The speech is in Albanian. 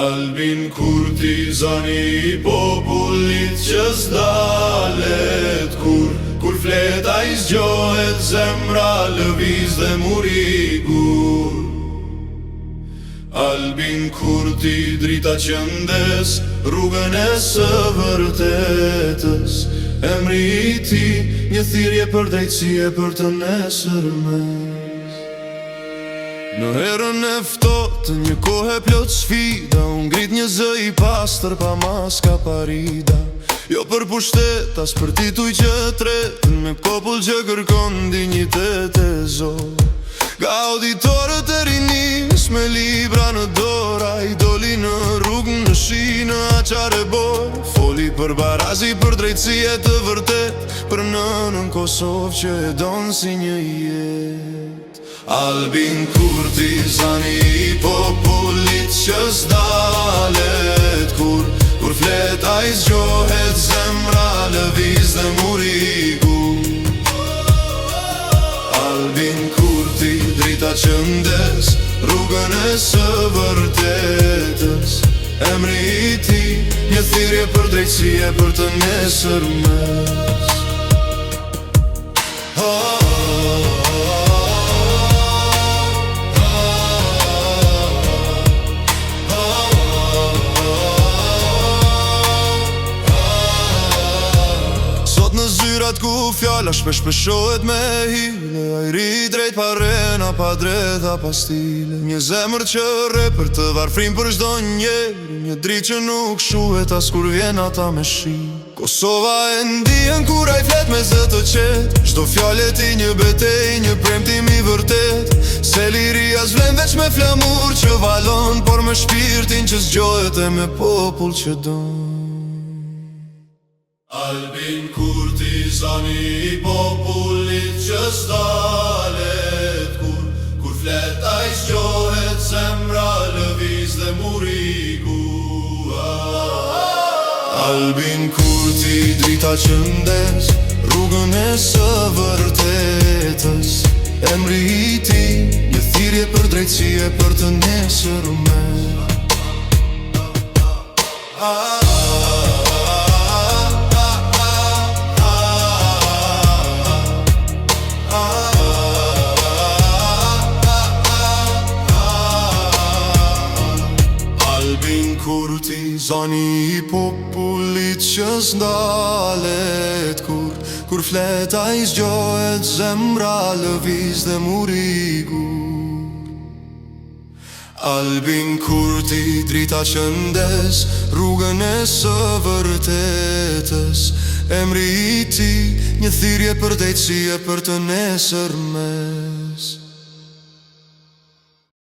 Albin kurtizani I popullit që s'dalet Kur fleta I zgjohet zemra lëviz dhe murigur Albin kurti drita që ndes rrugën e së vërtetës Emri I ti një thirrje për drejtësie për të nesërmes Në herën e ftohtë një kohë e plot sfida Unë ngrit një zë I pastër pa maska parida Jo për pushtet as për tituj që tretën Me popull që kërkon dinjitet e Zot Nga auditorët e rinis me libra në dora I doli në rrugë në shi në aqare bor Foli për barazi për drejtësie të vërtet Për nënën Kosovë që e donë si një jet Albin kurtizani I popullit që s'dalet Kur fleta I zgjohet zemra lëviz dhe murigur Albin kurti drita që ndes rrugën e së vërtetës Emri I ti një thirrje për drejtësie për të nesërmes Ku fjalla shpeshohet me hile Ajri drejt pa rena, pa drejta, pa stile Një zemër që re për të varfrim për çdo njeri Një dritë që nuk shuhet as kur vjen ata me shi Kosova e ndihen kur ai flet me zë të qet Çdo fjalë ti një betejë, një premtim I vërtet Se liria s'vlen veç me flamur që valon Por me shpirtin që zgjohet e me popull që don Albin kurtizani I popullit që s'dalet Kur fleta I zgjohet zemra lëviz dhe murigur Albin kurti drita që ndes rrugën e së vërtetës Emri I ti një thirrje për drejtësie për të nesërmes Kurtizani I popullit që s'dalet Kur fleta I zgjohet zemra lëviz dhe murigur Albin kurti drita që ndes rrugën e së vërtetës Emri I ti një thirrje për drejtësie për të nesërmes